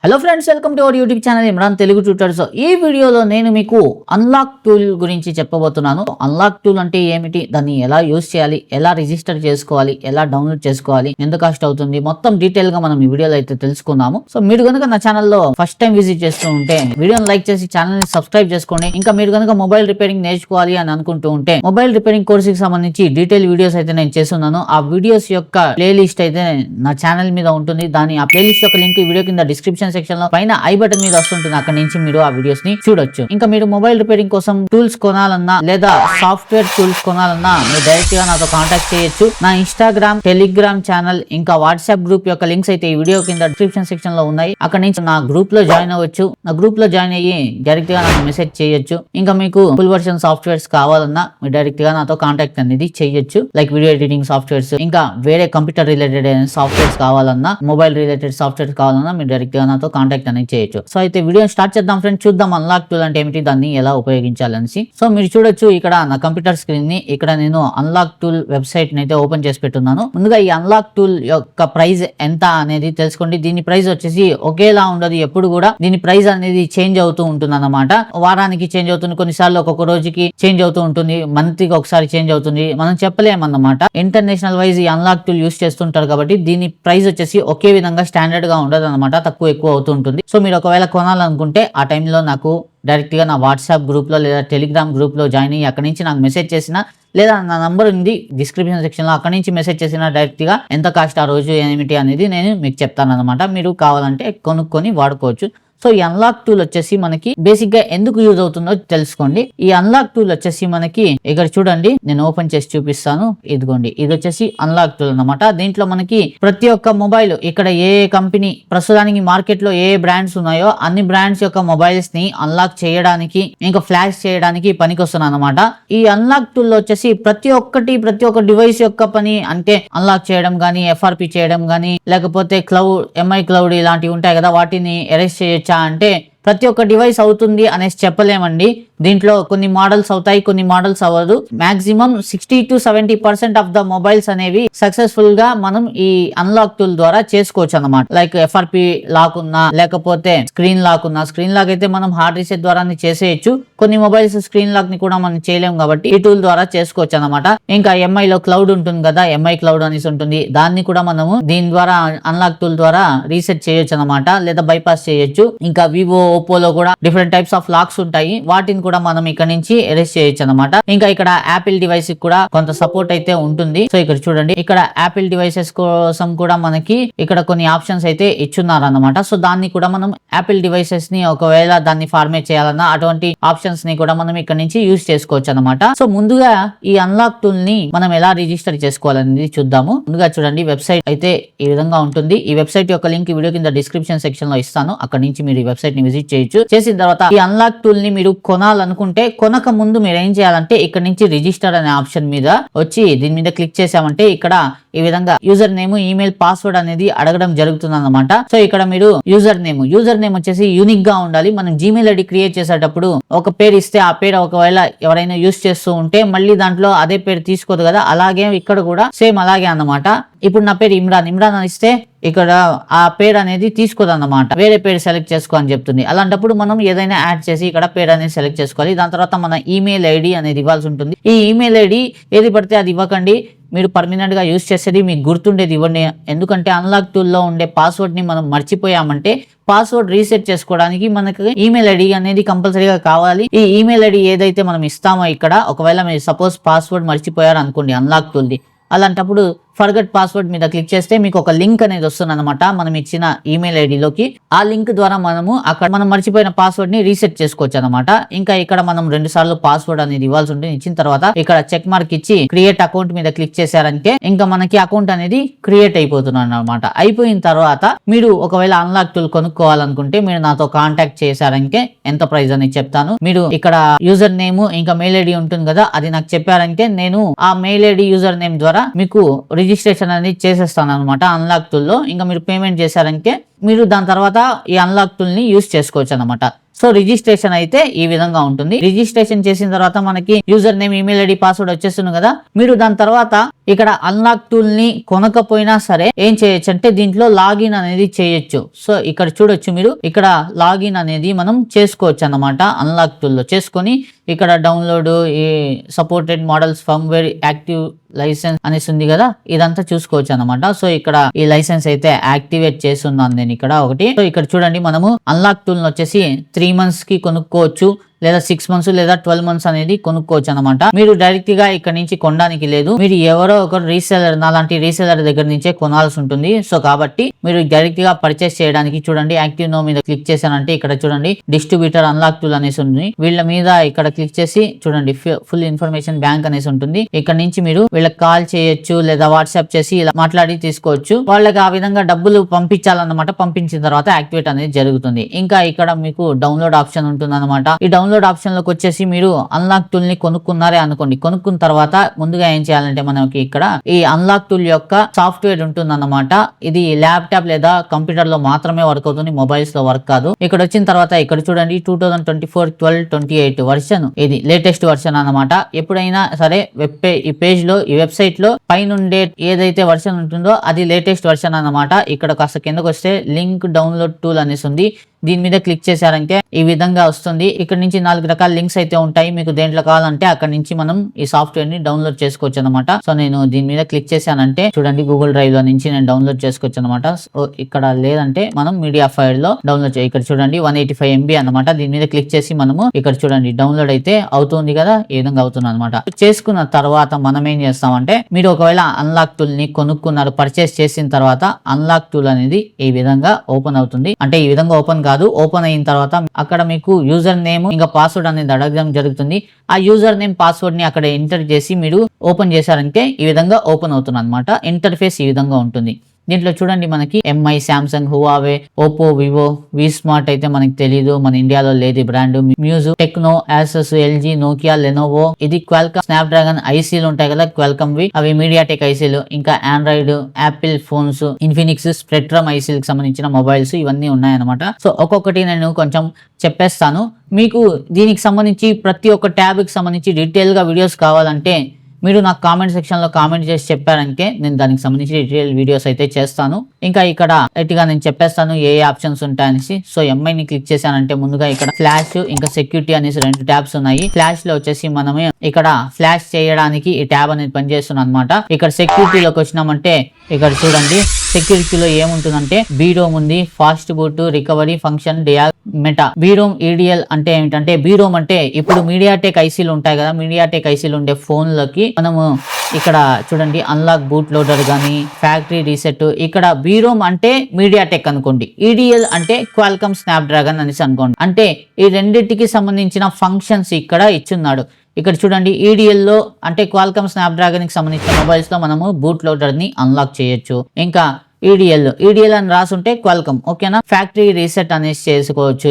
Hello friends, welcome to our YouTube channel Imran Telugu tutors. ఈ వీడియోలో నేను మీకు అన్లాక్ టూల్ గురించి చెప్పబోతున్నాను. అన్లాక్ టూల్ అంటే ఏమిటి, దాన్ని ఎలా యూజ్ చేయాలి, ఎలా రిజిస్టర్ చేసుకోవాలి, ఎలా డౌన్లోడ్ చేసుకోవాలి, ఎంత కాస్ట్ అవుతుంది, మొత్తం డీటెయిల్ గా మనం ఈ వీడియోలో అయితే తెలుసుకుందాము. సో మీరు కనుక నా ఛానల్లో ఫస్ట్ టైం విజిట్ చేస్తూ ఉంటే వీడియోని లైక్ చేసి ఛానల్ ని సబ్స్క్రైబ్ చేసుకోండి. ఇంకా మీరు కనుక మొబైల్ రిపేరింగ్ నేర్చుకోవాలి అని అనుకుంటూ ఉంటే మొబైల్ రిపేరింగ్ కోర్స్ కి సంబంధించి డీటెయిల్ వీడియోస్ అయితే నేను చేస్తున్నాను. ఆ వీడియోస్ యొక్క ప్లేలిస్ట్ అయితే నా ఛానల్ మీద ఉంటుంది. ఆ ప్లేలిస్ట్ యొక్క లింక్ ఈ వీడియో కింద డిస్క్రిప్షన్ సెక్షన్ లో పైన ఐ బటన్ మీద వస్తుంటుంది. అక్కడ నుంచి మీరు ఆ వీడియోస్ ని చూడొచ్చు. ఇంకా మీరు మొబైల్ రిపేరింగ్ కోసం టూల్స్ కొనాలన్నా లేదా సాఫ్ట్వేర్ టూల్స్ కొనాలన్నా మీరు డైరెక్ట్ గా నాతో కాంటాక్ట్ చేయొచ్చు. నా ఇన్స్టాగ్రామ్, టెలిగ్రామ్ ఛానల్, ఇంకా వాట్సాప్ గ్రూప్ యొక్క లింక్స్ అయితే ఈ వీడియో కింద డిస్క్రిప్షన్ సెక్షన్ లో ఉన్నాయి. అక్కడ నుంచి నా గ్రూప్ లో జాయిన్ అవ్వచ్చు. నా గ్రూప్ లో జాయిన్ అయ్యి డైరెక్ట్ గా నాకు మెసేజ్ చేయొచ్చు. ఇంకా మీకు ఫుల్ వర్షన్ సాఫ్ట్వేర్స్ కావాలన్నా మీరు డైరెక్ట్ గా నాతో కాంటాక్ట్ అనేది చేయొచ్చు. లైక్ వీడియో ఎడిటింగ్ సాఫ్ట్వేర్స్, ఇంకా వేరే కంప్యూటర్ రిలేటెడ్ సాఫ్ట్వేర్స్ కావాలన్నా, మొబైల్ రిలేటెడ్ సాఫ్ట్వేర్స్ కావాలన్నా మీరు డైరెక్ట్ గా నాతో కాంటాక్ట్ అనేది చేయొచ్చు. సో అయితే వీడియో స్టార్ట్ చేద్దాం ఫ్రెండ్స్. చూద్దాం అన్లాక్ టూల్ అంటే ఏమిటి, దాన్ని ఎలా ఉపయోగించాలనేసి. సో మీరు చూడొచ్చు ఇక్కడ నా కంప్యూటర్ స్క్రీన్ ని. ఇక్కడ నేను అన్లాక్ టూల్ వెబ్సైట్ ని అయితే ఓపెన్ చేసి పెట్టున్నాను. ముందుగా ఈ అన్లాక్ టూల్ యొక్క ప్రైస్ ఎంత అనేది తెలుసుకోండి. దీని ప్రైస్ వచ్చేసి ఒకేలా ఉండదు. ఎప్పుడు కూడా దీని ప్రైస్ అనేది చేంజ్ అవుతూ ఉంటుంది అన్నమాట. వారానికి చేంజ్ అవుతుంది, కొన్నిసార్లు ఒక్కొక్క రోజుకి చేంజ్ అవుతూ ఉంటుంది, మంత్ కి ఒకసారి చేంజ్ అవుతుంది. మనం చెప్పలేమన్నమాట. ఇంటర్నేషనల్ వైజ్ ఈ అన్లాక్ టూల్ యూస్ చేస్తుంటారు కాబట్టి దీని ప్రైస్ వచ్చేసి ఒకే విధంగా స్టాండర్డ్ గా ఉండదు అనమాట. తక్కువ ఎక్కువ అవుతూ ఉంటుంది. సో మీరు ఒకవేళ కొనాలనుకుంటే ఆ టైంలో నాకు డైరెక్ట్ గా నా వాట్సాప్ గ్రూప్ లో లేదా టెలిగ్రామ్ గ్రూప్ లో జాయిన్ అయ్యి అక్కడి నుంచి నాకు మెసేజ్ చేసిన, లేదా నా నంబర్ ఉంది డిస్క్రిప్షన్ సెక్షన్ లో, అక్కడి నుంచి మెసేజ్ చేసిన డైరెక్ట్ గా ఎంత కాస్ట్ ఆ రోజు ఏమిటి అనేది నేను మీకు చెప్తాను అనమాట. మీరు కావాలంటే కొనుక్కొని వాడుకోవచ్చు. సో ఈ అన్లాక్ టూల్ వచ్చేసి మనకి బేసిక్ గా ఎందుకు యూజ్ అవుతుందో తెలుసుకోండి. ఈ అన్లాక్ టూల్ వచ్చేసి మనకి ఇక్కడ చూడండి, నేను ఓపెన్ చేసి చూపిస్తాను. ఇదిగోండి, ఇది వచ్చేసి అన్లాక్ టూల్ అన్నమాట. దీంట్లో మనకి ప్రతి ఒక్క మొబైల్, ఇక్కడ ఏ కంపెనీ ప్రస్తుతానికి మార్కెట్ లో ఏ బ్రాండ్స్ ఉన్నాయో అన్ని బ్రాండ్స్ యొక్క మొబైల్స్ ని అన్లాక్ చేయడానికి, ఇంకా ఫ్లాష్ చేయడానికి పనికొస్తుంది అనమాట. ఈ అన్లాక్ టూల్ లో వచ్చేసి ప్రతి ఒక్క డివైస్ యొక్క పని అంటే అన్లాక్ చేయడం గానీ, ఎఫ్ఆర్పి చేయడం గానీ, లేకపోతే ఎంఐ క్లౌడ్ ఇలాంటివి ఉంటాయి కదా, వాటిని ఎరేస్ చేయొచ్చా అంటే ప్రతి ఒక్క డివైస్ అవుతుంది అనేసి చెప్పలేమండి. దీంట్లో కొన్ని మోడల్స్ అవుతాయి, కొన్ని మోడల్స్ అవ్వదు. Maximum 60 to 70% of the mobiles అనేవి సక్సెస్ఫుల్ గా మనం ఈ అన్లాక్ టూల్ ద్వారా చేసుకోవచ్చు అన్నమాట. లైక్ ఎఫ్ఆర్పి లాక్ ఉన్నా, లేకపోతే స్క్రీన్ లాక్ ఉన్నా. స్క్రీన్ లాక్ అయితే మనం హార్డ్ రీసెట్ ద్వారా చేసేయచ్చు. కొన్ని మొబైల్స్ స్క్రీన్ లాక్ ని కూడా మనం చేయలేము కాబట్టి ఈ టూల్ ద్వారా చేసుకోవచ్చు అనమాట. ఇంకా ఎంఐ లో క్లౌడ్ ఉంటుంది కదా, ఎంఐ క్లౌడ్ అనేసి ఉంటుంది, దాన్ని కూడా మనము దీని ద్వారా అన్లాక్ టూల్ ద్వారా రీసెట్ చేయొచ్చు అనమాట, లేదా బైపాస్ చేయొచ్చు. ఇంకా వివో, ఓప్పోలో కూడా డిఫరెంట్ టైప్స్ ఆఫ్ లాక్స్ ఉంటాయి, వాటిని కూడా మనం ఇక్కడ నుంచి ఎరేస్ చేయొచ్చు అనమాట. ఇంకా ఇక్కడ యాపిల్ డివైస్ కూడా కొంత సపోర్ట్ అయితే ఉంటుంది. సో ఇక్కడ చూడండి, ఇక్కడ యాపిల్ డివైసెస్ కోసం కూడా మనకి ఇక్కడ కొన్ని ఆప్షన్స్ అయితే ఇచ్చున్నారు అనమాట. సో దాన్ని కూడా మనం యాపిల్ డివైసెస్ ని ఒకవేళ దాన్ని ఫార్మేట్ చేయాలన్నా అటువంటి ఆప్షన్స్ ని కూడా మనం ఇక్కడ నుంచి యూజ్ చేసుకోవచ్చు అనమాట. సో ముందుగా ఈ అన్లాక్ టూల్ ని మనం ఎలా రిజిస్టర్ చేసుకోవాలనేది చూద్దాము. ముందుగా చూడండి, వెబ్సైట్ అయితే ఈ విధంగా ఉంటుంది. ఈ వెబ్సైట్ యొక్క లింక్ వీడియో కింద డిస్క్రిప్షన్ సెక్షన్ లో ఇస్తాను. అక్కడ నుంచి మీరు ఈ వెబ్సైట్ ని విజిట్ చేయొచ్చు. చేసిన తర్వాత ఈ అన్లాక్ టూల్ ని మీరు కొనాలనుకుంటే, కొనక ముందు మీరు ఏం చేయాలంటే ఇక్కడ నుంచి రిజిస్టర్ అనే ఆప్షన్ మీద వచ్చి దీని మీద క్లిక్ చేసామంటే ఇక్కడ ఈ విధంగా యూజర్ నేమ్, ఈమెయిల్, పాస్వర్డ్ అనేది అడగడం జరుగుతుంది అన్నమాట. సో ఇక్కడ మీరు యూజర్ నేమ్ వచ్చేసి యూనిక్ గా ఉండాలి. మనం జీమెయిల్ ఐడి క్రియేట్ చేసేటప్పుడు ఒక పేరు ఇస్తే ఆ పేరు ఒకవేళ ఎవరైనా యూజ్ చేస్తూ ఉంటే మళ్ళీ దాంట్లో అదే పేరు తీసుకోదు కదా, అలాగే ఇక్కడ కూడా సేమ్ అలాగే అన్నమాట. ఇప్పుడు నా పేరు ఇమ్రాన్ అని ఇస్తే ఇక్కడ ఆ పేరు అనేది తీసుకోదు అన్నమాట, వేరే పేరు సెలెక్ట్ చేసుకో అని చెప్తుంది. అలాంటప్పుడు మనం ఏదైనా యాడ్ చేసి ఇక్కడ పేరు అనేది సెలెక్ట్ చేసుకోవాలి. దాని తర్వాత మన ఈమెయిల్ ఐడి అనేది ఇవ్వాల్సి ఉంటుంది. ఈ ఈమెయిల్ ఐడి ఏది పడితే అది ఇవ్వకండి, మీరు పర్మనెంట్ గా యూజ్ చేసేది మీకు గుర్తుండేది ఇవ్వండి. ఎందుకంటే అన్లాక్ టూల్ లో ఉండే పాస్వర్డ్ ని మనం మర్చిపోయామంటే పాస్వర్డ్ రీసెట్ చేసుకోవడానికి మనకి ఈమెయిల్ ఐడి అనేది కంపల్సరీగా కావాలి. ఈ ఈమెయిల్ ఐడి ఏదైతే మనం ఇస్తామో ఇక్కడ, ఒకవేళ మీరు సపోజ్ పాస్వర్డ్ మర్చిపోయారు అనుకోండి అన్లాక్ టూల్ది, అలాంటప్పుడు ఫర్గట్ పాస్వర్డ్ మీద క్లిక్ చేస్తే మీకు ఒక లింక్ అనేది వస్తుంది అనమాట మనం ఇచ్చిన ఈమెయిల్ ఐడిలోకి. ఆ లింక్ ద్వారా అక్కడ మనం మర్చిపోయిన పాస్వర్డ్ ని రీసెట్ చేసుకోవచ్చు అనమాట. ఇంకా ఇక్కడ మనం 2 సార్లు పాస్వర్డ్ అనేది ఇవ్వాల్సి ఉంటుంది. ఇచ్చిన తర్వాత ఇక్కడ చెక్ మార్క్ ఇచ్చి క్రియేట్ అకౌంట్ మీద క్లిక్ చేశారంటే ఇంకా మనకి అకౌంట్ అనేది క్రియేట్ అయిపోతుంది అనమాట. అయిపోయిన తర్వాత మీరు ఒకవేళ అన్లాక్ టూల్ కొనుక్కోవాలనుకుంటే మీరు నాతో కాంటాక్ట్ చేశారంటే ఎంత ప్రైస్ అనేది చెప్తాను. మీరు ఇక్కడ యూజర్ నేమ్ ఇంకా మెయిల్ ఐడి ఉంటుంది కదా, అది నాకు చెప్పారంటే నేను ఆ మెయిల్ ఐడి యూజర్ నేమ్ ద్వారా మీకు రిజిస్ట్రేషన్ అనేది చేసేస్తాను అనమాట అన్లాక్ టూల్ లో. ఇంకా మీరు పేమెంట్ చేశారంటే మీరు దాని తర్వాత ఈ అన్లాక్ టూల్ ని యూస్ చేసుకోవచ్చు అనమాట. సో రిజిస్ట్రేషన్ అయితే ఈ విధంగా ఉంటుంది. రిజిస్ట్రేషన్ చేసిన తర్వాత మనకి user name, email ID, password వచ్చేస్తుంది కదా. మీరు దాని తర్వాత ఇక్కడ అన్లాక్ టూల్ ని కొనకపోయినా సరే ఏం చేయొచ్చు అంటే దీంట్లో లాగిన్ అనేది చేయొచ్చు. సో ఇక్కడ చూడొచ్చు మీరు, ఇక్కడ లాగిన్ అనేది మనం చేసుకోవచ్చు అన్నమాట. అన్లాక్ టూల్ లో చేసుకొని ఇక్కడ డౌన్లోడ్ ఈ supported models firmware active licence అనేసి ఉంది కదా, ఇదంతా చూసుకోవచ్చు అనమాట. సో ఇక్కడ ఈ లైసెన్స్ అయితే యాక్టివేట్ చేస్తున్నాను నేను ఇక్కడ ఒకటి. సో ఇక్కడ చూడండి, మనము అన్లాక్ టూల్ వచ్చేసి 3 months కి కొనుక్కోవచ్చు, లేదా 6 months లేదా 12 months అనేది కొనుక్కోవచ్చు అనమాట. మీరు డైరెక్ట్ గా ఇక్కడ నుంచి కొనడానికి లేదు, మీరు ఎవరో ఒకరు రీసెలర్, నాలాంటి రీసెలర్ దగ్గర నుంచే కొనాల్సి ఉంటుంది. సో కాబట్టి మీరు డైరెక్ట్ గా పర్చేస్ చేయడానికి చూడండి, యాక్టివ్ నో మీద క్లిక్ చేశానంటే ఇక్కడ చూడండి డిస్ట్రిబ్యూటర్ అన్లాక్ టూల్ అనేసి ఉంది. వీళ్ళ మీద ఇక్కడ క్లిక్ చేసి చూడండి ఫుల్ ఇన్ఫర్మేషన్ బ్యాంక్ అనేసి ఉంటుంది. ఇక్కడ నుంచి మీరు వీళ్ళకి కాల్ చేయొచ్చు, లేదా వాట్సాప్ చేసి ఇలా మాట్లాడి తీసుకోవచ్చు. వాళ్ళకి ఆ విధంగా డబ్బులు పంపించాలన్నమాట. పంపించిన తర్వాత యాక్టివేట్ అనేది జరుగుతుంది. ఇంకా ఇక్కడ మీకు డౌన్లోడ్ ఆప్షన్ ఉంటుంది అనమాట. ఈ డౌన్లోడ్ ఆప్షన్ లోకి వచ్చేసి మీరు అన్లాక్ టూల్ ని కొనుక్కున్నారే అనుకోండి. కొనుక్కున్న తర్వాత ముందుగా ఏం చేయాలంటే మనకి ఇక్కడ ఈ అన్లాక్ టూల్ యొక్క సాఫ్ట్వేర్ ఉంటుంది అన్నమాట. ఇది ల్యాప్టాప్ లేదా కంప్యూటర్ లో మాత్రమే వర్క్ అవుతుంది, మొబైల్స్ లో వర్క్ కాదు. ఇక్కడ వచ్చిన తర్వాత ఇక్కడ చూడండి 2024-12-28 వర్షన్, ఇది లేటెస్ట్ వర్షన్ అన్నమాట. ఎప్పుడైనా సరే ఈ పేజ్ లో, ఈ వెబ్సైట్ లో పైనుండే ఏదైతే వర్షన్ ఉంటుందో అది లేటెస్ట్ వర్షన్ అన్నమాట. ఇక్కడ కాస్త కిందకు వస్తే లింక్ డౌన్లోడ్ టూల్ అనేసి ఉంది. దీని మీద క్లిక్ చేశారంటే ఈ విధంగా వస్తుంది. ఇక్కడ నుంచి 4 రకాల లింక్స్ అయితే ఉంటాయి. మీకు దేంట్లో కావాలంటే అక్కడ నుంచి మనం ఈ సాఫ్ట్వేర్ ని డౌన్లోడ్ చేసుకోవచ్చు అనమాట. సో నేను దీని మీద క్లిక్ చేశానంటే చూడండి గూగుల్ డ్రైవ్ లో నుంచి నేను డౌన్లోడ్ చేసుకోవచ్చు అనమాట. సో ఇక్కడ లేదంటే మనం మీడియా ఫైల్ లో డౌన్లోడ్ ఇక్కడ చూడండి 185 MB అనమాట. దీని మీద క్లిక్ చేసి మనము ఇక్కడ చూడండి డౌన్లోడ్ అయితే అవుతుంది కదా, ఈ విధంగా అవుతుంది అనమాట. చేసుకున్న తర్వాత మనం ఏం చేస్తామంటే, మీరు ఒకవేళ అన్లాక్ టూల్ ని కొనుక్కున్నారు, పర్చేస్ చేసిన తర్వాత అన్లాక్ టూల్ అనేది ఈ విధంగా ఓపెన్ అవుతుంది. అంటే ఈ విధంగా ఓపెన్ కాదు, ఓపెన్ అయిన తర్వాత అక్కడ మీకు యూజర్ నేమ్ ఇంకా పాస్వర్డ్ అనేది అడగడం జరుగుతుంది. ఆ యూజర్ నేమ్, పాస్వర్డ్ ని అక్కడ ఎంటర్ చేసి మీరు ఓపెన్ చేశారంటే ఈ విధంగా ఓపెన్ అవుతుంది అనమాట. ఇంటర్ఫేస్ ఈ విధంగా ఉంటుంది. దీంట్లో చూడంండి మనకి Mi, Samsung, Huawei, Oppo, Vivo, Vsmart అయితే మనకి తెలియదు, మన ఇండియాలో లేదు బ్రాండ్. మ్యూజ్, Tecno, Asus, LG, Nokia, Lenovo, ఇది క్వాల్కమ్ స్నాప్డ్రాగన్ ఐసీలు ఉంటాయి కదా క్వాల్కమ్ వి, అవి మీడియాటెక్ ఐసీలు. ఇంకా Android, Apple phones, Infinix, spectrum ఐసీలకు సంబంధించిన మొబైల్స్ ఇవన్నీ ఉన్నాయన్నమాట. సో ఒక్కొక్కటి నేను కొంచెం చెప్పేస్తాను. మీకు దీనికి సంబంధించి ప్రతి ఒక్క ట్యాబ్ కి సంబంధించి డీటెయిల్ గా వీడియోస్ కావాలంటే మీరు నాకు కామెంట్ సెక్షన్ లో కామెంట్ చేసి చెప్పారంటే నేను దానికి సంబంధించి డీటెయిల్ వీడియోస్ అయితే చేస్తాను. ఇంకా ఇక్కడ గట్టిగా నేను చెప్పేస్తాను ఏ ఆప్షన్స్ ఉంటాయనేసి. సో ఎంఐని క్లిక్ చేశానంటే ముందుగా ఇక్కడ ఫ్లాష్ ఇంకా సెక్యూరిటీ అనేసి 2 ట్యాబ్స్ ఉన్నాయి. ఫ్లాష్ లో వచ్చేసి మనమే ఇక్కడ ఫ్లాష్ చేయడానికి ఈ ట్యాబ్ అనేది పనిచేస్తుంది అనమాట. ఇక్కడ సెక్యూరిటీలోకి వచ్చినామంటే ఇక్కడ చూడండి సెక్యూరిటీలో ఏముంటుందంటే బీరోమ్ ఉంది, fast boot, recovery function, meta. BROM EDL అంటే ఏమిటంటే, బీరోమ్ అంటే ఇప్పుడు మీడియాటెక్ ఐసీలు ఉంటాయి కదా, మీడియాటెక్ ఐసీలు ఉండే ఫోన్లకి మనము ఇక్కడ చూడండి అన్లాక్ బూట్ లోడర్ గానీ, ఫ్యాక్టరీ రీసెట్. ఇక్కడ బీరోమ్ అంటే మీడియాటెక్ అనుకోండి, ఈడిఎల్ అంటే క్వాల్కమ్ స్నాప్డ్రాగన్ అనేసి అనుకోండి. అంటే ఈ రెండింటికి సంబంధించిన ఫంక్షన్స్ ఇక్కడ ఇచ్చున్నాడు. ఇక్కడ చూడండి ఈడిఎల్ లో అంటే క్వాల్కమ్ స్నాప్డ్రాగన్ కి సంబంధించిన మొబైల్స్ లో మనము బూట్ లోడర్ ని అన్లాక్ చేయొచ్చు. ఇంకా ఈడిఎల్ అని రాసుంటే క్వాల్కమ్, ఓకేనా. ఫ్యాక్టరీ రీసెట్ అనేసి చేసుకోవచ్చు.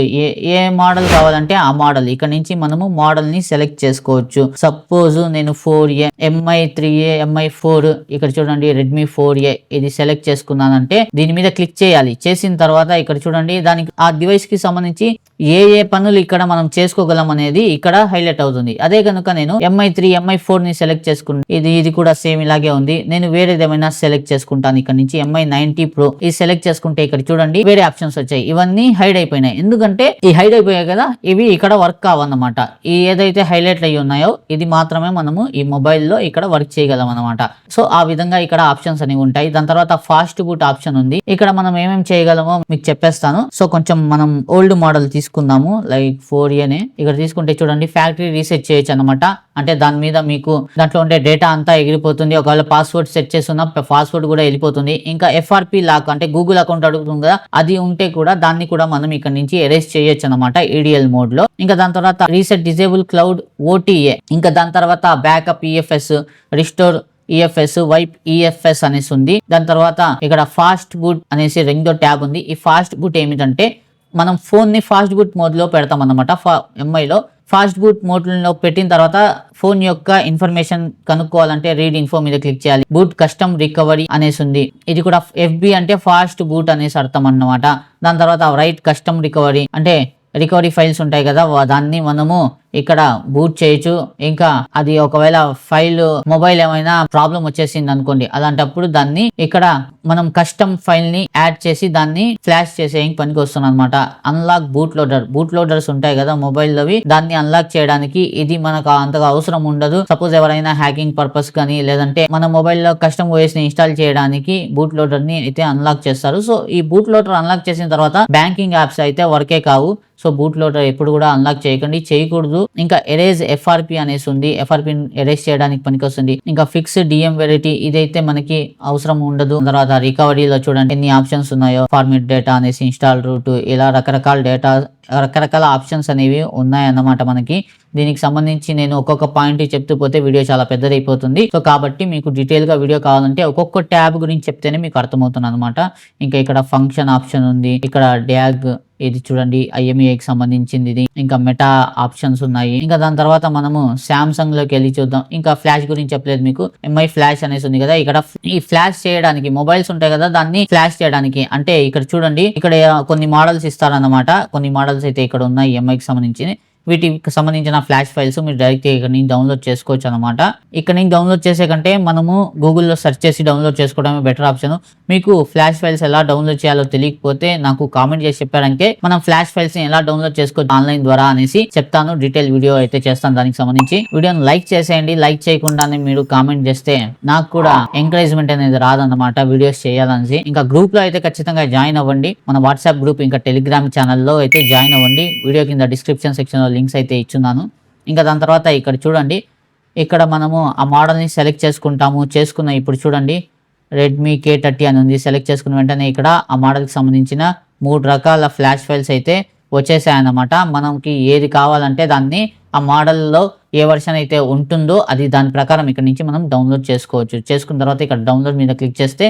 ఏ మోడల్ కావాలంటే ఆ మోడల్ ఇక్కడ నుంచి మనము మోడల్ ని సెలెక్ట్ చేసుకోవచ్చు. సపోజ్ నేను 4A, MI 3A, MI 4, ఇక్కడ చూడండి రెడ్మీ 4A ఇది సెలెక్ట్ చేసుకున్నానంటే దీని మీద క్లిక్ చేయాలి. చేసిన తర్వాత ఇక్కడ చూడండి దానికి ఆ డివైస్ కి సంబంధించి ఏ పనులు ఇక్కడ మనం చేసుకోగలం అనేది ఇక్కడ హైలైట్ అవుతుంది. అదే కనుక నేను MI 3, MI 4 ని సెలెక్ట్ చేసుకుంటాను. ఇది కూడా సేమ్ ఇలాగే ఉంది. నేను వేరేది ఏమైనా సెలెక్ట్ చేసుకుంటాను. ఇక్కడ నుంచి MI 90 Pro ఇది సెలెక్ట్ చేసుకుంటే ఇక్కడ చూడండి వేరే ఆప్షన్స్ వచ్చాయి. ఇవన్నీ హైడ్ అయిపోయినాయి. ఎందుకంటే ఈ హైడ్ అయిపోయాయి కదా, ఇవి ఇక్కడ వర్క్ కావన్నమాట. ఈ ఏదైతే హైలైట్ అయ్యి ఉన్నాయో ఇది మాత్రమే మనము ఈ మొబైల్లో ఇక్కడ వర్క్ చేయగలం అనమాట. సో ఆ విధంగా ఇక్కడ ఆప్షన్స్ అనేవి ఉంటాయి. దాని తర్వాత ఫాస్ట్ బూట్ ఆప్షన్ ఉంది. ఇక్కడ మనం ఏమేమి చేయగలమో మీకు చెప్పేస్తాను. సో కొంచెం మనం ఓల్డ్ మోడల్ తీసుకుందాము, లైక్ 4A. ఇక్కడ తీసుకుంటే చూడండి ఫ్యాక్టరీ రీసెట్ చేయొచ్చు అనమాట. అంటే దాని మీద మీకు దాంట్లో ఉండే డేటా అంతా ఎగిరిపోతుంది. ఒకవేళ పాస్వర్డ్ సెట్ చేస్తున్నా పాస్వర్డ్ కూడా వెళ్ళిపోతుంది. ఇంకా FRP లాక్ అంటే గూగుల్ అకౌంట్ అడుగుతుంది కదా, అది ఉంటే కూడా దాన్ని కూడా మనం ఇక్కడ నుంచి ఎరేజ్ చేయొచ్చు అనమాట EDL మోడ్ లో. ఇంకా దాని తర్వాత రీసెట్ డిజేబుల్ క్లౌడ్ OTA, ఇంకా దాని తర్వాత backup EFS, restore EFS, wipe EFS అనేసి ఉంది. దాని తర్వాత ఇక్కడ ఫాస్ట్ బూట్ అనేసి రెండో ట్యాబ్ ఉంది. ఈ ఫాస్ట్ బూట్ ఏమిటంటే మనం ఫోన్ని ఫాస్ట్ బూట్ మోడ్లో పెడతాం అన్నమాట. ఎంఐలో ఫాస్ట్ బూట్ మోడ్లో పెట్టిన తర్వాత ఫోన్ యొక్క ఇన్ఫర్మేషన్ కనుక్కోవాలంటే రీడ్ ఇన్ఫో మీద క్లిక్ చేయాలి. బూట్ కస్టమ్ రికవరీ అనేసి ఉంది. ఇది కూడా FB అంటే ఫాస్ట్ బూట్ అనేసి అర్థం అన్నమాట. దాని తర్వాత రైట్ కస్టమ్ రికవరీ అంటే రికవరీ ఫైల్స్ ఉంటాయి కదా, దాన్ని మనము ఇక్కడ బూట్ చేయొచ్చు. ఇంకా అది ఒకవేళ ఫైల్ మొబైల్ ఏమైనా ప్రాబ్లం వచ్చేసింది అనుకోండి, అలాంటప్పుడు దాన్ని ఇక్కడ మనం కస్టమ్ ఫైల్ ని యాడ్ చేసి దాన్ని ఫ్లాష్ చేసే పనికి వస్తుంది అనమాట. అన్లాక్ బూట్ లోడర్స్ ఉంటాయి కదా మొబైల్ అవి, దాన్ని అన్లాక్ చేయడానికి ఇది మనకు అంతగా అవసరం ఉండదు. సపోజ్ ఎవరైనా హ్యాకింగ్ పర్పస్ కానీ లేదంటే మన మొబైల్లో కస్టమ్ ఓఎస్ ని ఇన్స్టాల్ చేయడానికి బూట్ లోడర్ ని అయితే అన్లాక్ చేస్తారు. సో ఈ బూట్ లోడర్ అన్లాక్ చేసిన తర్వాత బ్యాంకింగ్ యాప్స్ అయితే వర్కే కావు. సో బూట్ లోడర్ ఎప్పుడు కూడా అన్లాక్ చేయకూడదు. ఇంకా ఎరేజ్ FRP అనేసి ఉంది. FRP ఎరేజ్ చేయడానికి పనికి వస్తుంది. ఇంకా ఫిక్స్ DM వెరైటీ ఇదైతే మనకి అవసరం ఉండదు. తర్వాత రికవరీలో చూడండి ఎన్ని ఆప్షన్స్ ఉన్నాయో, ఫార్మేట్ డేటా అనేసి, ఇన్స్టాల్ రూట్, ఇలా రకరకాల ఆప్షన్స్ అనేవి ఉన్నాయన్నమాట మనకి. దీనికి సంబంధించి నేను ఒక్కొక్క పాయింట్ చెప్తూ పోతే వీడియో చాలా పెద్దదైపోతుంది. సో కాబట్టి మీకు డీటెయిల్ గా వీడియో కావాలంటే ఒక్కొక్క ట్యాబ్ గురించి చెప్తేనే మీకు అర్థమవుతుంది అనమాట. ఇంకా ఇక్కడ ఫంక్షన్ ఆప్షన్ ఉంది, ఇక్కడ డ్యాగ్ ఇది చూడండి IMEIకి సంబంధించింది ఇది. ఇంకా మెటా ఆప్షన్స్ ఉన్నాయి. ఇంకా దాని తర్వాత మనము సామ్సంగ్ లోకి వెళ్ళి చూద్దాం. ఇంకా ఫ్లాష్ గురించి చెప్పలేదు మీకు. MI ఫ్లాష్ అనేసి ఉంది కదా, ఇక్కడ ఈ ఫ్లాష్ చేయడానికి మొబైల్స్ ఉంటాయి కదా, దాన్ని ఫ్లాష్ చేయడానికి అంటే ఇక్కడ చూడండి, ఇక్కడ కొన్ని మోడల్స్ ఇస్తారన్నమాట. కొన్ని మోడల్స్ అయితే ఇక్కడ ఉన్నాయి MIకి సంబంధించి. వీటికి సంబంధించిన ఫ్లాష్ ఫైల్స్ మీరు డైరెక్ట్ ఇక్కడ నుంచి డౌన్లోడ్ చేసుకోవచ్చు అనమాట. ఇక్కడ నుంచి డౌన్లోడ్ చేసే కంటే మనము గూగుల్లో సెర్చ్ చేసి డౌన్లోడ్ చేసుకోవడమే బెటర్ ఆప్షన్. మీకు ఫ్లాష్ ఫైల్స్ ఎలా డౌన్లోడ్ చేయాలో తెలియకపోతే నాకు కామెంట్ చేసి చెప్పారంటే మనం ఫ్లాష్ ఫైల్స్ ని ఎలా డౌన్లోడ్ చేసుకోవచ్చు ఆన్లైన్ ద్వారా అనేసి చెప్తాను. డీటెయిల్ వీడియో అయితే చేస్తాను దానికి సంబంధించి. వీడియోని లైక్ చేసేయండి. లైక్ చేయకుండానే మీరు కామెంట్ చేస్తే నాకు కూడా ఎంకరేజ్మెంట్ అనేది రాదన్నమాట వీడియోస్ చేయాలనేసి. ఇంకా గ్రూప్ లో అయితే ఖచ్చితంగా జాయిన్ అవ్వండి. మన వాట్సాప్ గ్రూప్ ఇంకా టెలిగ్రామ్ ఛానల్లో అయితే జాయిన్ అవ్వండి. వీడియో కింద డిస్క్రిప్షన్ సెక్షన్ లో లింక్స్ అయితే ఇచ్చున్నాను. ఇంకా దాని తర్వాత ఇక్కడ చూడండి, ఇక్కడ మనము ఆ మోడల్ని సెలెక్ట్ చేసుకున్న ఇప్పుడు చూడండి రెడ్మీ K30 అని ఉంది. సెలెక్ట్ చేసుకున్న వెంటనే ఇక్కడ ఆ మోడల్కి సంబంధించిన 3 రకాల ఫ్లాష్ ఫైల్స్ అయితే వచ్చేసాయన్నమాట. మనకి ఏది కావాలంటే దాన్ని ఆ మోడల్లో ఏ వర్షన్ అయితే ఉంటుందో అది దాని ప్రకారం ఇక్కడ నుంచి మనం డౌన్లోడ్ చేసుకోవచ్చు. చేసుకున్న తర్వాత ఇక్కడ డౌన్లోడ్ మీద క్లిక్ చేస్తే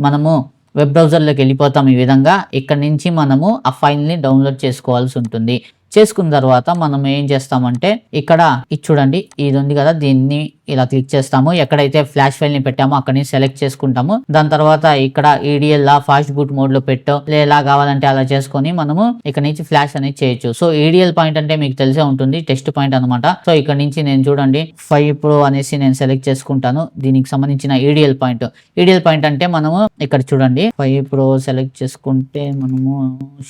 మనము వెబ్ బ్రౌజర్లోకి వెళ్ళిపోతాం. ఈ విధంగా ఇక్కడ నుంచి మనము ఆ ఫైల్ని డౌన్లోడ్ చేసుకోవాల్సి ఉంటుంది. చేసుకున్న తర్వాత మనం ఏం చేస్తామంటే ఇక్కడ ఇది చూడండి, ఇది ఉంది కదా, దీన్ని ఇలా క్లిక్ చేస్తాము. ఎక్కడైతే ఫ్లాష్ ఫైల్ ని పెట్టామో అక్కడి నుంచి సెలెక్ట్ చేసుకుంటాము. దాని తర్వాత ఇక్కడ EDL ఫాస్ట్ బూట్ మోడ్ లో పెట్టో ఎలా కావాలంటే అలా చేసుకొని మనము ఇక్కడ నుంచి ఫ్లాష్ అనేది చేయొచ్చు. సో EDL పాయింట్ అంటే మీకు తెలిసే ఉంటుంది, టెస్ట్ పాయింట్ అనమాట. సో ఇక్కడ నుంచి నేను చూడండి 5 Pro అనేసి నేను సెలెక్ట్ చేసుకుంటాను. దీనికి సంబంధించిన EDL పాయింట్ అంటే మనము ఇక్కడ చూడండి 5 Pro సెలెక్ట్ చేసుకుంటే మనము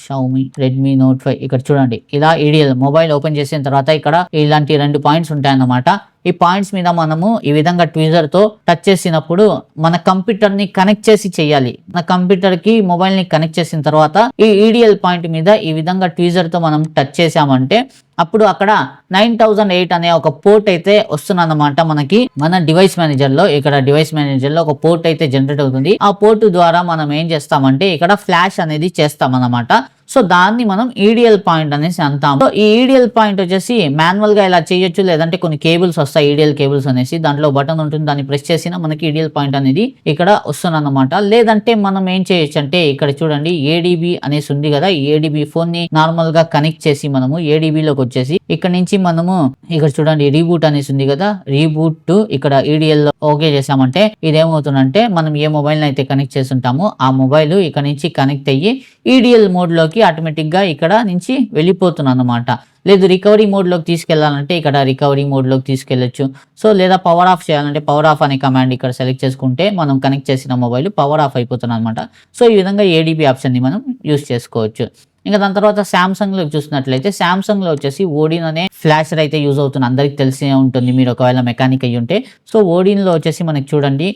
Xiaomi Redmi Note 5 ఇక్కడ చూడండి ఇలా EDL మొబైల్ ఓపెన్ చేసిన తర్వాత ఇక్కడ ఇలాంటి 2 పాయింట్స్ ఉంటాయన్నమాట. ఈ పాయింట్స్ మీద మనము ఈ విధంగా ట్వీజర్ తో టచ్ చేసినప్పుడు మన కంప్యూటర్ ని కనెక్ట్ చేసి చేయాలి. మన కంప్యూటర్ కి మొబైల్ ని కనెక్ట్ చేసిన తర్వాత ఈ EDL పాయింట్ మీద ఈ విధంగా ట్వీజర్ తో మనం టచ్ చేసామంటే అప్పుడు అక్కడ 9008 అనే ఒక పోర్ట్ అయితే వస్తుందన్నమాట. మనకి మన డివైస్ మేనేజర్ లో ఒక పోర్ట్ అయితే జనరేట్ అవుతుంది. ఆ పోర్ట్ ద్వారా మనం ఏం చేస్తామంటే ఇక్కడ ఫ్లాష్ అనేది చేస్తామన్నమాట. సో దాన్ని మనం EDL పాయింట్ అనేసి అంటాం. సో ఈ EDL పాయింట్ వచ్చేసి మాన్యువల్ గా ఇలా చేయొచ్చు, లేదంటే కొన్ని కేబుల్స్ వస్తాయి EDL కేబుల్స్ అనేసి, దాంట్లో బటన్ ఉంటుంది, దాన్ని ప్రెస్ చేసినా మనకి EDL పాయింట్ అనేది ఇక్కడ వస్తుంది అన్నమాట. లేదంటే మనం ఏం చేయొచ్చు అంటే ఇక్కడ చూడండి ADB అనేసి ఉంది కదా, ADB ఫోన్ ని నార్మల్ గా కనెక్ట్ చేసి మనము ADB లోకి వచ్చేసి ఇక్కడ నుంచి మనము ఇక్కడ చూడండి రీబూట్ అనేసి ఉంది కదా, రీబూట్ ఇక్కడ EDL ఓకే చేసామంటే ఇదేమవుతుందంటే మనం ఏ మొబైల్ అయితే కనెక్ట్ చేసి ఉంటామో ఆ మొబైల్ ఇక్కడ నుంచి కనెక్ట్ అయ్యి EDL మోడ్ లోకి ఆటోమేటిక్ గా ఇక్కడ నుంచి వెళ్ళిపోతుంది అన్నమాట. లేదు రికవరీ మోడ్ లోకి తీసుకెళ్లాలంటే ఇక్కడ రికవరీ మోడ్ లోకి తీసుకెళ్లొచ్చు. సో లేదా పవర్ ఆఫ్ చేయాలంటే పవర్ ఆఫ్ అనే కమాండ్ ఇక్కడ సెలెక్ట్ చేసుకుంటే మనం కనెక్ట్ చేసిన మొబైల్ పవర్ ఆఫ్ అయిపోతుంది అనమాట. సో ఈ విధంగా ADB ఆప్షన్ ని మనం యూస్ చేసుకోవచ్చు. ఇంకా దాని తర్వాత సామ్సంగ్ లో చూసినట్లయితే సామ్సంగ్ లో వచ్చేసి ఓడిన్ అనే ఫ్లాషర్ అయితే యూజ్ అవుతుంది, అందరికి తెలిసే ఉంటుంది మీరు ఒకవేళ మెకానిక్ అయ్యి ఉంటే. సో ఓడిన్ లో వచ్చేసి మనకి చూడండి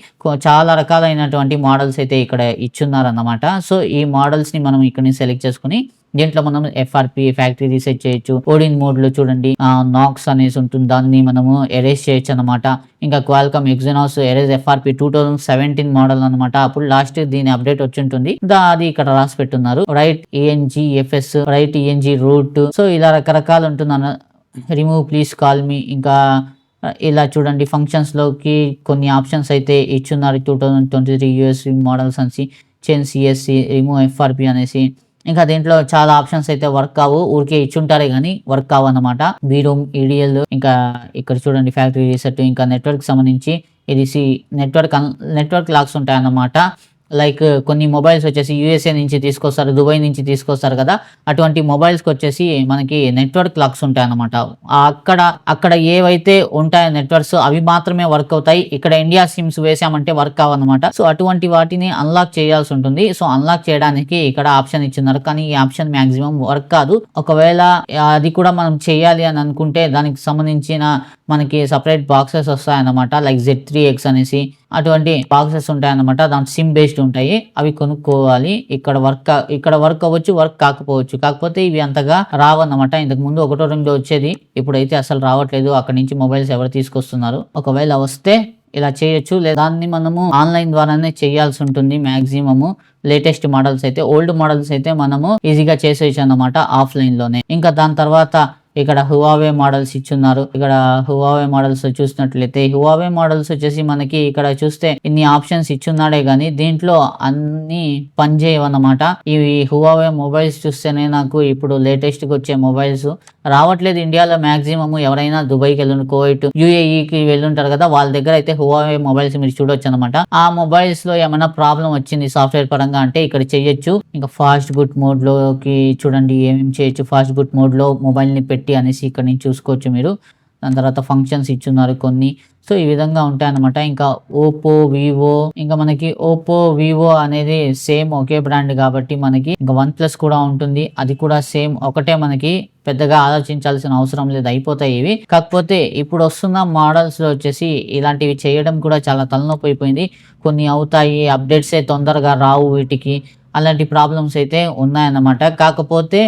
చాలా రకాలైనటువంటి మోడల్స్ అయితే ఇక్కడ ఇచ్చున్నారు అన్నమాట. సో ఈ మోడల్స్ ని మనం ఇక్కడ నుంచి సెలెక్ట్ చేసుకుని దీంట్లో మనం FRP ఫ్యాక్టరీ రీసెట్ చేయొచ్చు. ఓడిన్ మోడ్ లో చూడండి నాక్స్ అనేసి ఉంటుంది, దాన్ని మనము ఎరేజ్ చేయొచ్చు అనమాట. ఇంకా Qualcomm Exynos erase FRP 2017 model అనమాట. అప్పుడు లాస్ట్ దీని అప్డేట్ వచ్చి ఉంటుంది, అది ఇక్కడ రాసి పెట్టున్నారు. Write ENGFS, write ENG root. So ఇలా రకరకాలు ఉంటుంది. రిమూవ్ ప్లీజ్ కాల్ మీ, ఇంకా ఇలా చూడండి ఫంక్షన్స్ లోకి కొన్ని ఆప్షన్స్ అయితే ఇచ్చున్నారు. 2023 US మోడల్స్ అనేసి, చేంజ్ CSC, రిమూవ్ FRP అనేసి, ఇంకా దీంట్లో చాలా ఆప్షన్స్ అయితే వర్క్ కావు, ఊరికే ఇచ్చుంటారే కానీ వర్క్ కావు అన్నమాట. బీరూమ్, ఈడిఎల్, ఇంకా ఇక్కడ చూడండి ఫ్యాక్టరీ రీసెట్, ఇంకా నెట్వర్క్ సంబంధించి ఇది నెట్వర్క్ లాక్స్ ఉంటాయి అన్నమాట. లైక్ కొన్ని మొబైల్స్ వచ్చేసి యూఎస్ఏ నుంచి తీసుకొస్తారు, దుబాయ్ నుంచి తీసుకొస్తారు కదా, అటువంటి మొబైల్స్కి వచ్చేసి మనకి నెట్వర్క్ లాక్స్ ఉంటాయి అన్నమాట. అక్కడ ఏవైతే ఉంటాయో నెట్వర్క్స్ అవి మాత్రమే వర్క్ అవుతాయి. ఇక్కడ ఇండియా సిమ్స్ వేసామంటే వర్క్ కావన్నమాట. సో అటువంటి వాటిని అన్లాక్ చేయాల్సి ఉంటుంది. సో అన్లాక్ చేయడానికి ఇక్కడ ఆప్షన్ ఇచ్చినారు, కానీ ఈ ఆప్షన్ మాక్సిమం వర్క్ కాదు. ఒకవేళ అది కూడా మనం చేయాలి అని అనుకుంటే దానికి సంబంధించిన మనకి సపరేట్ బాక్సెస్ వస్తాయన్నమాట. లైక్ Z3X అనేసి అటువంటి బాక్సెస్ ఉంటాయన్నమాట. దాంట్లో సిమ్ బేస్డ్ ఉంటాయి, అవి కొనుక్కోవాలి. ఇక్కడ వర్క్ అవ్వచ్చు, వర్క్ కాకపోవచ్చు. కాకపోతే ఇవి అంతగా రావన్నమాట. ఇంతకు ముందు ఒకటో రెండో వచ్చేది, ఇప్పుడైతే అసలు రావట్లేదు. అక్కడ నుంచి మొబైల్స్ ఎవరు తీసుకొస్తున్నారు? ఒకవేళ వస్తే ఇలా చేయొచ్చు, లేదా దాన్ని మనము ఆన్లైన్ ద్వారానే చేయాల్సి ఉంటుంది మాక్సిమము. లేటెస్ట్ మోడల్స్ అయితే, ఓల్డ్ మోడల్స్ అయితే మనము ఈజీగా చేసేయచ్చు అన్నమాట ఆఫ్లైన్ లోనే. ఇంకా దాని తర్వాత ఇక్కడ హువావే మోడల్స్ ఇచ్చున్నారు. ఇక్కడ హువావే మోడల్స్ చూసినట్లయితే హువావే మోడల్స్ వచ్చేసి మనకి ఇక్కడ చూస్తే ఇన్ని ఆప్షన్స్ ఇచ్చున్నాడే గానీ దీంట్లో అన్ని పనిచేయవన్నమాట. ఇవి హువావే మొబైల్స్ చూస్తేనే నాకు ఇప్పుడు లేటెస్ట్ గా వచ్చే మొబైల్స్ రావట్లేదు ఇండియాలో. మాక్సిమం ఎవరైనా దుబాయ్కి వెళ్ళి, కువైట్, యూఏఈకి వెళ్ళుంటారు కదా, వాళ్ళ దగ్గర అయితే హువావే మొబైల్స్ మీరు చూడొచ్చు అనమాట. ఆ మొబైల్స్ లో ఏమైనా ప్రాబ్లం వచ్చింది సాఫ్ట్వేర్ పరంగా అంటే ఇక్కడ చెయ్యొచ్చు. ఇంకా ఫాస్ట్ బూట్ మోడ్ లోకి చూడండి ఏమేమి చేయొచ్చు. ఫాస్ట్ బూట్ మోడ్ లో మొబైల్ ని పెట్టి అనేసి ఇక్కడ నుంచి చూసుకోవచ్చు మీరు. దాని తర్వాత ఫంక్షన్స్ ఇచ్చున్నారు కొన్ని. సో ఈ విధంగా ఉంటాయి అన్నమాట. ఇంకా ఓపో, వివో, ఇంకా మనకి ఓపో, వివో అనేది సేమ్ ఒకే బ్రాండ్ కాబట్టి మనకి ఇంకా OnePlus కూడా ఉంటుంది, అది కూడా సేమ్ ఒకటే. మనకి పెద్దగా ఆలోచించాల్సిన అవసరం లేదు, అయిపోతాయి ఇవి. కాకపోతే ఇప్పుడు వస్తున్న మోడల్స్ లో వచ్చేసి ఇలాంటివి చేయడం కూడా చాలా తలనొప్పి అయిపోయింది. కొన్ని అవుతాయి, అప్డేట్సే తొందరగా రావు వీటికి, అలాంటి ప్రాబ్లమ్స్ అయితే ఉన్నాయన్నమాట. కాకపోతే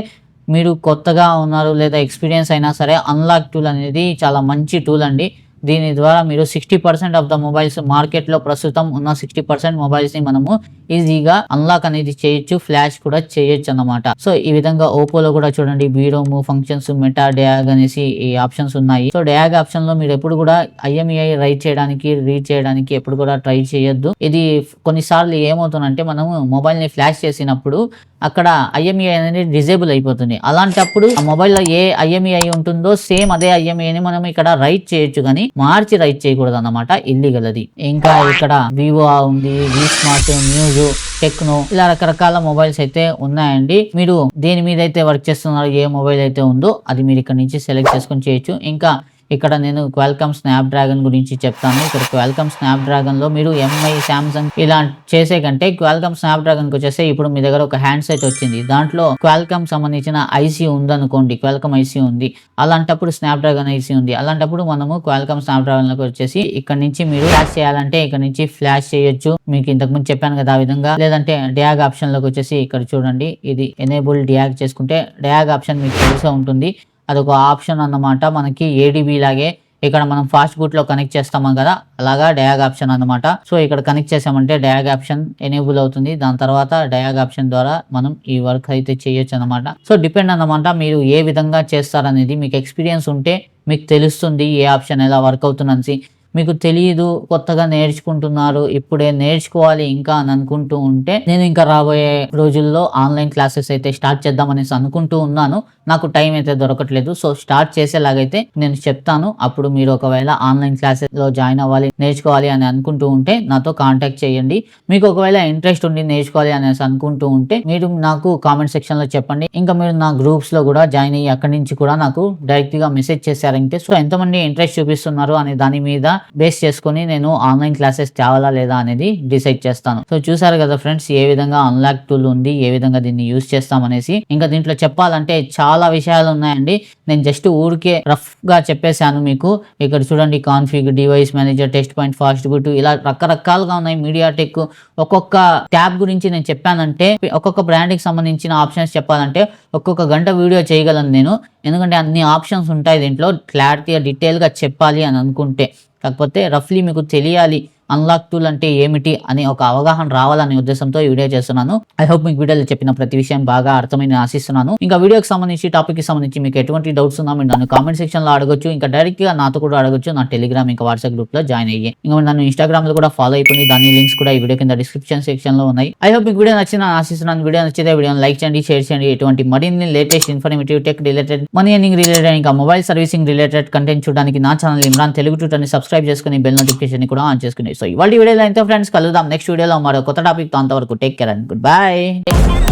మీరు కొత్తగా ఉన్నారు లేదా ఎక్స్పీరియన్స్ అయినా సరే అన్లాక్ టూల్ అనేది చాలా మంచి టూల్ అండి. దీని ద్వారా మీరు 60% ఆఫ్ ద మొబైల్స్ మార్కెట్లో ప్రస్తుతం ఉన్న 60% మొబైల్స్ ని మనము ఈజీగా అన్లాక్ అనేది చేయొచ్చు, ఫ్లాష్ కూడా చేయొచ్చు అన్నమాట. సో ఈ విధంగా ఓపోలో కూడా చూడండి బీరోమ్, ఫంక్షన్స్, మెటా, డయాగ్ అనేసి ఈ ఆప్షన్స్ ఉన్నాయి. సో డయాగ్ ఆప్షన్ లో మీరు ఎప్పుడు కూడా IMEI రైట్ చేయడానికి, రీడ్ చేయడానికి ఎప్పుడు కూడా ట్రై చేయొద్దు. ఇది కొన్నిసార్లు ఏమవుతుందంటే మనము మొబైల్ ని ఫ్లాష్ చేసినప్పుడు అక్కడ IMEI అనేది డిజేబుల్ అయిపోతుంది. అలాంటప్పుడు ఆ మొబైల్లో ఏ IMEI ఉంటుందో సేమ్ అదే IMEI ని మనం ఇక్కడ రైట్ చేయొచ్చు, కానీ మార్చి రైట్ చేయకూడదు అన్నమాట, ఇల్లీగల్ అది. ఇంకా ఇక్కడ వివో ఉంది, వి స్మార్ట్, న్యూస్, టెక్నో, ఇలా రకరకాల మొబైల్స్ అయితే ఉన్నాయండి. మీరు దేని మీద అయితే వర్క్ చేస్తున్నారో, ఏ మొబైల్ అయితే ఉందో అది మీరు ఇక్కడ నుంచి సెలెక్ట్ చేసుకొని చేయొచ్చు. ఇంకా ఇక్కడ నేను క్వాల్కామ్ స్నాప్డ్రాగన్ గురించి చెప్తాను. ఇక్కడ క్వాల్కామ్ స్నాప్డ్రాగన్ లో మీరు MI, శాంసంగ్ ఇలా చేసే కంటే క్వాల్కామ్ స్నాప్డ్రాగన్ కి వచ్చేసి ఇప్పుడు మీ దగ్గర ఒక హ్యాండ్ సెట్ వచ్చింది, దాంట్లో క్వాల్కామ్ సంబంధించిన IC ఉందనుకోండి, క్వాల్కామ్ IC ఉంది, అలాంటప్పుడు స్నాప్డ్రాగన్ IC ఉంది, అలాంటప్పుడు మనము క్వాల్కామ్ స్నాప్డ్రాగన్ లోకి వచ్చేసి ఇక్కడ నుంచి మీరు ఫ్లాష్ చేయాలంటే ఇక్కడ నుంచి ఫ్లాష్ చేయొచ్చు. మీకు ఇంతకుముందు చెప్పాను కదా ఆ విధంగా. లేదంటే డయాగ్ ఆప్షన్ లోకి వచ్చేసి ఇక్కడ చూడండి, ఇది ఎనేబుల్ డయాగ్ చేసుకుంటే డయాగ్ ఆప్షన్ మీకు తెలిసే ఉంటుంది, అదొక ఆప్షన్ అన్నమాట. మనకి ADB లాగే ఇక్కడ మనం ఫాస్ట్ బూట్ లో కనెక్ట్ చేస్తాము కదా, అలాగా డయాగ్ ఆప్షన్ అన్నమాట. సో ఇక్కడ కనెక్ట్ చేసామంటే డయాగ్ ఆప్షన్ ఎనేబుల్ అవుతుంది. దాని తర్వాత డయాగ్ ఆప్షన్ ద్వారా మనం ఈ వర్క్ అయితే చేయొచ్చు అన్నమాట. సో డిపెండ్ అన్నమాట మీరు ఏ విధంగా చేస్తారనేది. మీకు ఎక్స్పీరియన్స్ ఉంటే మీకు తెలుస్తుంది ఏ ఆప్షన్ ఎలా వర్క్ అవుతుందని. మీకు తెలియదు, కొత్తగా నేర్చుకుంటున్నారు, ఇప్పుడే నేర్చుకోవాలి ఇంకా అని అనుకుంటూ ఉంటే, నేను ఇంకా రాబోయే రోజుల్లో ఆన్లైన్ క్లాసెస్ అయితే స్టార్ట్ చేద్దామనేసి అనుకుంటూ ఉన్నాను. నాకు టైం అయితే దొరకట్లేదు. సో స్టార్ట్ చేసేలాగైతే నేను చెప్తాను. అప్పుడు మీరు ఒకవేళ ఆన్లైన్ క్లాసెస్ లో జాయిన్ అవ్వాలి, నేర్చుకోవాలి అని అనుకుంటూ ఉంటే నాతో కాంటాక్ట్ చేయండి. మీకు ఒకవేళ ఇంట్రెస్ట్ ఉండి నేర్చుకోవాలి అనేసి అనుకుంటూ ఉంటే మీరు నాకు కామెంట్ సెక్షన్ లో చెప్పండి. ఇంకా మీరు నా గ్రూప్స్ లో కూడా జాయిన్ అయ్యి అక్కడి నుంచి కూడా నాకు డైరెక్ట్ గా మెసేజ్ చేశారంటే, సో ఎంతమంది ఇంట్రెస్ట్ చూపిస్తున్నారు అనే దాని మీద బేస్ చేసుకుని నేను ఆన్లైన్ క్లాసెస్ తేవాలా లేదా అనేది డిసైడ్ చేస్తాను. సో చూసారు కదా ఫ్రెండ్స్, ఏ విధంగా అన్లాక్ టూల్ ఉంది, ఏ విధంగా దీన్ని యూజ్ చేస్తామనేసి. ఇంకా దీంట్లో చెప్పాలంటే చాలా విషయాలు ఉన్నాయండి. నేను జస్ట్ ఊరికే రఫ్ గా చెప్పేశాను మీకు. ఇక్కడ చూడండి config, device manager, test point, fast boot, ఇలా రకరకాలుగా ఉన్నాయి. మీడియాటెక్, ఒక్కొక్క ట్యాబ్ గురించి నేను చెప్పానంటే, ఒక్కొక్క బ్రాండ్ కి సంబంధించిన ఆప్షన్స్ చెప్పాలంటే ఒక్కొక్క గంట వీడియో చేయగలను నేను, ఎందుకంటే అన్ని ఆప్షన్స్ ఉంటాయి దీంట్లో. క్లారిటీగా డీటెయిల్ గా చెప్పాలి అని అనుకుంటే, కాకపోతే రఫ్లీ మీకు తెలియాలి అన్లాక్ టూల్ అంటే ఏమిటి అని ఒక అవగాహన రావాలనే ఉద్దేశంతో ఈ వీడియో చేస్తున్నాను. ఐ హోప్ మీకు వీడియోలో చెప్పిన ప్రతి విషయం బాగా అర్థమైందని ఆశిస్తున్నాను. ఇంకా వీడియోకి సంబంధించి టాపిక్ కి సంబంధించి మీకు ఎటువంటి డౌట్స్ ఉన్నా మీరు నన్ను కామెంట్ సెక్షన్ లో అడగొచ్చు. ఇంకా డైరెక్ట్ గా నాతో కూడా అడగొచ్చు. నా టెలిగ్రామ్ ఇంకా వాట్సాప్ గ్రూప్ లో జాయిన్ అయ్యి ఇంకా నన్ను ఇన్స్టాగ్రామ్ లో కూడా ఫాలో అయిపోయి దాని లింక్స్ కూడా ఈ వీడియో కింద డిస్క్రిప్షన్ సెక్షన్ లో ఉన్నాయి. ఐ హోప్ మీకు వీడియో నచ్చిన ఆశిస్తున్నాను. వీడియో నచ్చితే వీడియోని లైక్ చేయండి, షేర్ చేయండి. ఎటువంటి మరిన్ని latest informative tech related, money earning related, ఇంకా మొబైల్ సర్వీసింగ్ రిలేటెడ్ కంటెంట్ చూడడానికి నా ఛానల్ ఇమ్రాన్ తెలుగు ట్యూటర్ ని సబ్స్క్రైబ్ చేసుకుని బెల్ నోటిఫికేషన్ కూడా ఆన్ చేసుకుని. సో ఇవాళ వీడియోలో ఎంతో ఫ్రెండ్స్ కలుద్దాం నెక్స్ట్ వీడియోలో మరో కొత్త టాపిక్ తో. అంతవరకు take care and good bye.